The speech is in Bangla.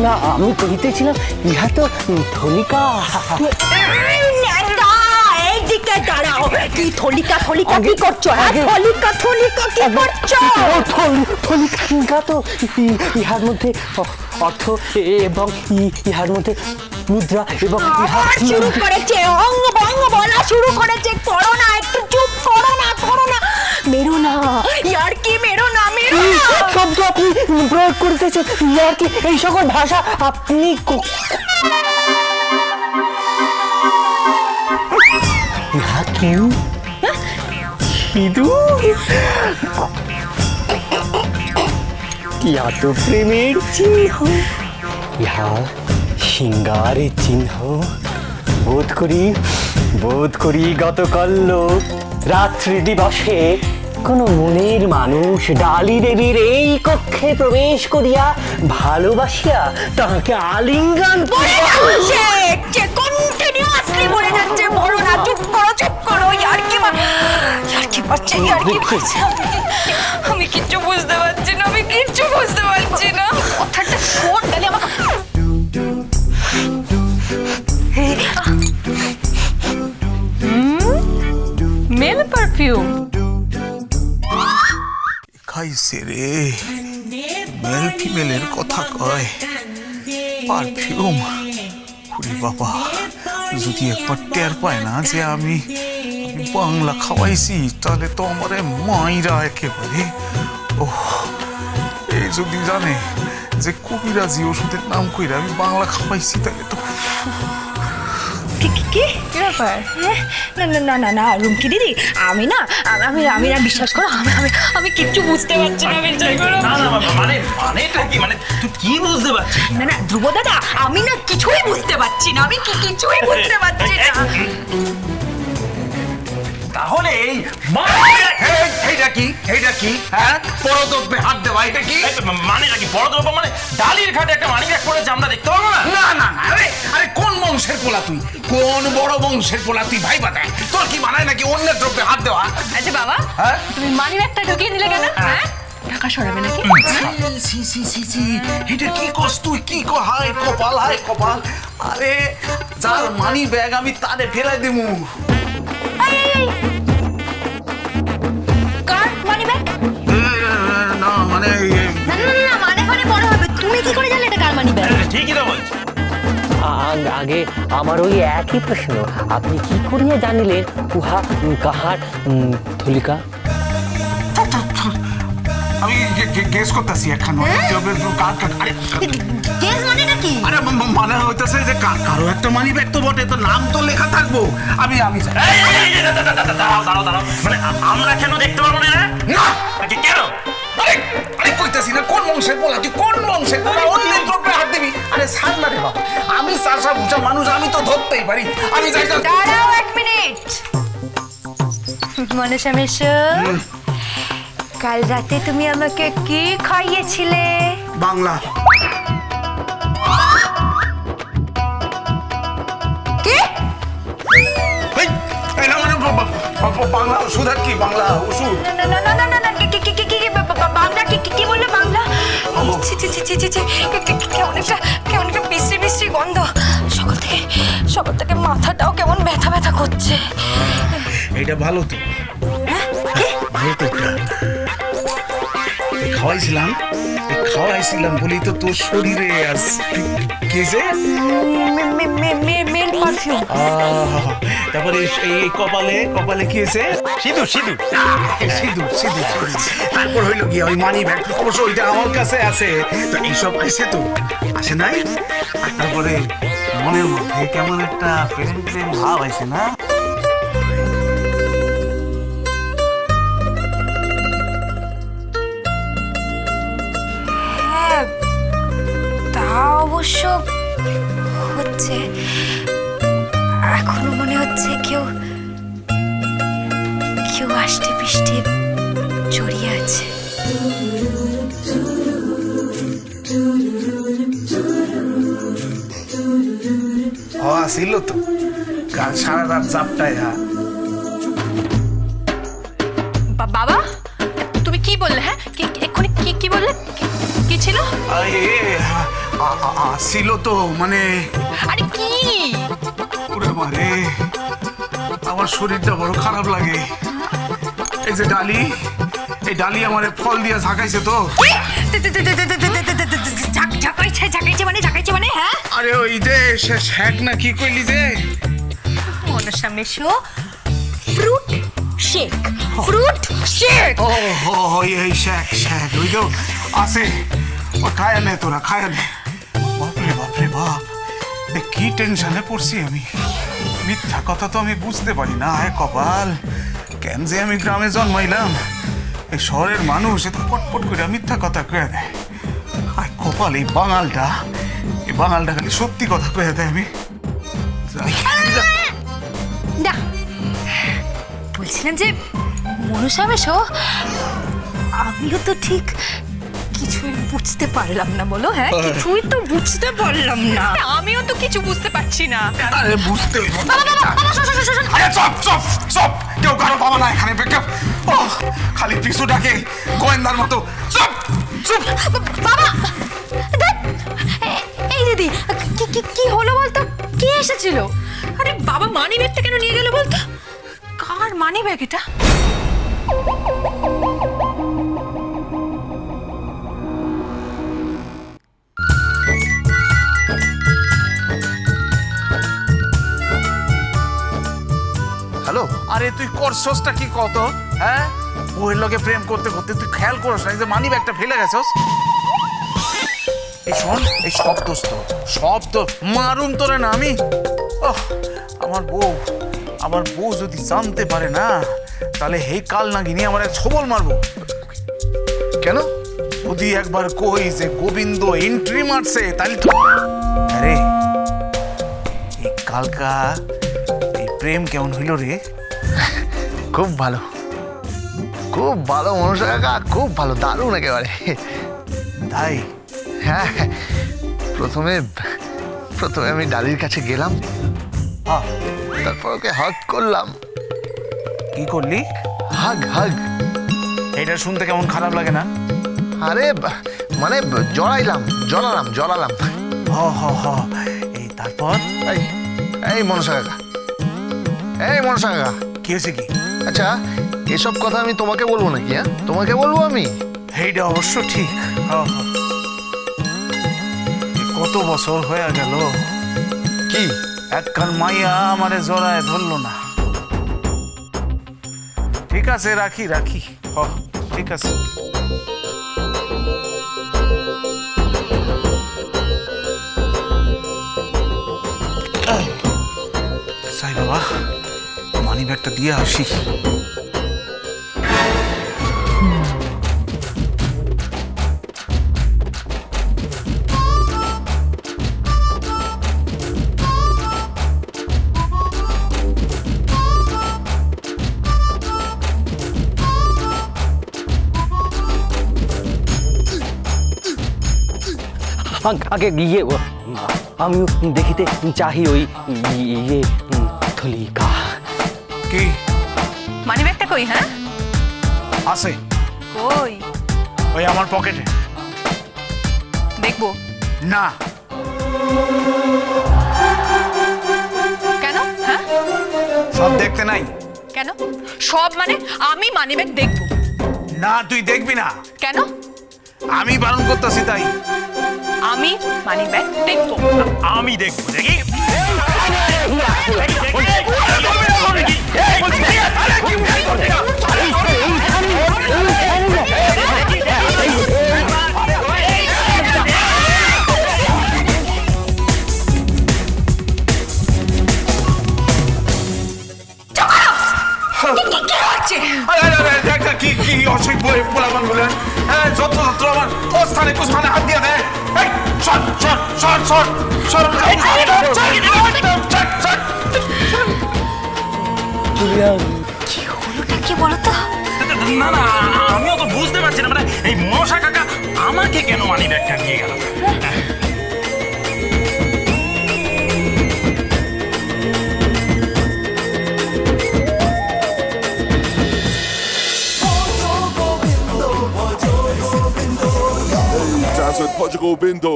না আমি কহিতেছিলাম ইহা তো থলিকা। এইদিকে দাঁড়াও, কি থলিকা থলিকা কি করছো? থলিকা থলিকা কি করছো? থলিকা তো ইহার মধ্যে অর্থ এবং ইহার মধ্যে মুদ্রা এবং শুরু করেছে অঙ্গ ভঙ্গ বলা শুরু করেছে। করো না, একটু চুপ করো না, করো না, মেরো না, ইয়ার কি মেরো না, মেরো না। শব্দ আপনি প্রয়োগ করতেছেন, ইয়ার কি এই সকল ভাষা আপনি ইহা কি সিঁদুর? ইহা তো প্রেমের চিহ্ন, ইহা সিঙ্গারের চিহ্ন। বোধ করি গতকাল রাত্রি দিবসে কোন মনের মানুষ ডালি দেবীর এই কক্ষে প্রবেশ করিয়া ভালোবাসিয়া তাহাকে আলিঙ্গন কন্টিনিউয়াসলি বলে যাচ্ছে। বলো না, চুপ করো, চুপ করো। ইয়ার কি পাচ্ছে, ইয়ার কি পাচ্ছে? আমি কিচ্ছু বুঝতে পারছি না, আমি কিচ্ছু বুঝতে পারছি না। কথাটা শোন, তাহলে আমাকে মেল পারফিউম খাইছে রে, মেল ফিমেলের কথা কয়, পারফিউম। ওরে বাবা, যদি একবার টের পায় না যে আমি বাংলা খাওয়াইছি, তাহলে তো আমারে মাইরা একেবারে। ও এই যদি জানে যে কবিরাজি ওষুধের নাম কইরা আমি বাংলা খাওয়াইছি, তাহলে তো কি ব্যাপার? না না না না না রুমকি দিদি, আমি না বিশ্বাস করো, আমি কিচ্ছু বুঝতে পারছি না। মানেটা কি? মানে তুই কি বুঝতে পারছিস? না ধ্রুব দাদা, আমি না কিছুই বুঝতে পারছি না, আমি কিছুই বুঝতে পারছি না। তাহলে এইটা কি? হ্যাঁ, পরদ্রব্যে হাত দেওয়া, এটা কি মানেটা কি? পরদ্রব্য মানে ডালির ঘাটে একটা মানি ব্যাগ পড়েছে, আমরা দেখতে পাবো না? না আরে কোন বংশের পোলা তুই? কোন বড় বংশের পোলা তুই? ভাই বাদায় তোর কি মানায় নাকি অন্যের দ্রব্যে হাত দেওয়া? আচ্ছা বাবা, তুমি মানি ব্যাগটা ঢুকিয়ে দিলে কেন? হ্যাঁ, টাকা সরাবে নাকি? এটা কি কস তুই? কি হায় কপাল। আরে যার মানি ব্যাগ আমি তারে ফেলাই দিমু। কার মানি ব্যাগ? না মানে না মানে বড় হবে। তুমি কি করে জানলে এটা কার মানি ব্যাগ? ঠিকই তো বলছি। আগে আমার ওই একই প্রশ্ন, আপনি কি করিয়া জানিলেন উহা কাহার থলিকা? আমি গেস করতেছি এখন। গেস মানে নাকি? আরে মানে হইতেছে যে কারো একটা মানি ব্যাগ তো বটে, তো নাম তো লেখা থাকবো। আমি দাঁড়াও, মানে আমরা কেন দেখতে পারবো না? কেন? আরে কইতাছি না, কোন বংশের পোলা তুই? কোন বংশের পোলা অন্যের দ্রব্যে হাত দিবি? আরে ছাড় না রে বাবা, আমি চাষা বুঝা মানুষ, আমি তো ধরতেই পারি। আমি যাই। দাঁড়াও 1 মিনিট। মনীষা মিশু, কাল রাতে তুমি আমাকে কি খাইয়েছিলে? বাংলা। কি? বাংলা ওষুধ? আর কি বাংলা ওষুধ? না বাংলা কি বললে? বাংলা? কেমন একটা বিশ্রী গন্ধ। সকাল থেকে মাথাটাও কেমন ব্যথা করছে। এটা ভালো তো, ভালো তো। খাওয়াইছিলাম বলেই তো তোর শরীরে আজ কেছে মেল পারফিউম। তারপরে এই কপালে কি হয়েছে? সিঁদুর। তারপর হইলো কি ওই মানি ব্যাগ, অবশ্য ওইটা আমার কাছে আছে। তো এইসব তো আসে নাই। আর তারপরে মনের মধ্যে কেমন একটা প্রেম ভাব আছে না? তা অবশ্য হচ্ছে। এখনো মনে হচ্ছে কেউ আষ্টে পৃষ্ঠে জড়িয়ে আছে। ছিল তো কাল সারা রাত চাপটায়। বাবা, তুমি কি বললে? হ্যাঁ, এক্ষুনি কি বললে? কি ছিল? ছিল তো মানে আরে কি ওরে মারে আমার শরীরটা বড় খারাপ লাগে। এই যে ডালি, এই ডালি আমারে ফল দিয়ে ঝাঁকাইছে তো। ঝাঁকাইছে মানে হ্যাঁ আরে ওই যে শেক না কি কইলি যে মনসা মেশো ফ্রুট শেক ফ্রুট শেক ও হো হো এই শেক শেক ওই তো আছে ও খায় নে তোরা খায় নে। বাপরে বাপরে বাপ এ কি টেনশনে পড়ছি আমি। মিথ্যা কথা তো আমি বুঝতে পারি না। আয় কপাল কেন যে আমি গ্রামে জন্মাইলাম। এই শহরের মানুষ এত পটপট করে মিথ্যা কথা কয়ে দেয়। আয় কপাল এই বাঙালটা খালি সত্যি কথা কয়ে দেয়। আমি না বলছিলাম যে মনসা মেশো আমিও তো ঠিক কিছুই বুঝতে পারলাম না বলো হ্যাঁ কিছুই তো বুঝতে পারলাম না আমিও তো কিছু বুঝতে পারছি না আরে বুঝতে আরে চপ চপ চপ কেউ কারো বাবা না এখানে বেকআপ ও খালি পিছু ডাকে গোয়েন্দার মতো চপ চুপ বাবা এই দিদি কি হলো বলতো কে এসেছিল আরে বাবা মানি ব্যাগটা কেন নিয়ে গেল বলতো কার মানি ব্যাগ এটা হ্যালো আরে তুই করছসটা কি কত হ্যাঁ ওর লগে প্রেম করতে করতে তুই খেয়াল করছ না যে মানি ব্যাগটা ফেলে গেছস। এই শোন এই সব দোস্ত সব তো মারুম তোরে না আমি। ওহ আমার বউ যদি জানতে পারে না তাহলে হে কাল নাগিনি আমার এক ছবল মারবো। কেন যদি একবার কই যে গোবিন্দ এন্ট্রি মারছে তাহলে তো আরে এই কালকা এই প্রেম কেমন হইল রে? খুব ভালো মনসা কাকা খুব ভালো দারুণ একেবারে। তাই হ্যাঁ প্রথমে আমি ডালির কাছে গেলাম তারপর ওকে হাগ করলাম। কি করলি? হাগ এটা শুনতে কেমন খারাপ লাগে না? আরে মানে জড়ালাম হ হ হ এই তারপর এই মনসা কাকা কি হয়েছে কি? আচ্ছা এসব কথা আমি তোমাকে বলবো নাকি? হ্যাঁ তোমাকে বলবো আমি? এইটা অবশ্য ঠিক। কত বছর হয়ে গেল কি একখান মাইয়া আমারে জড়ায় ধরলো না। ঠিক আছে রাখি ঠিক আছে। সাই বাবা মানি ব্যাগটা দিয়ে আসি। আগে গিয়ে আমিও দেখিতে চাহি ওই ইয়ে থলিকা। কি মানি ব্যাগটা কই হ্যাঁ আছে? কই ওই আমার পকেটে। দেখবো না কেন হ্যাঁ সব দেখতে নাই। কেন সব মানে আমি মানি ব্যাগ দেখবো না তুই দেখবি না। কেন আমি বারণ করতেছি তাই। আমি মানি ব্যাগ দেখবো আমি দেখবো দেখি কি অসুখ পোলাপান বলেন যত আমার অস্থানে কুস্থানে হাত দিয়ে দেয়। কি হলোটা কি বলতো না না আমিও তো বুঝতে পারছি না মানে এই মনসা কাকা আমাকে কেন মানি ব্যাগটা নিয়ে গেল? Dance with Portugal Bindo.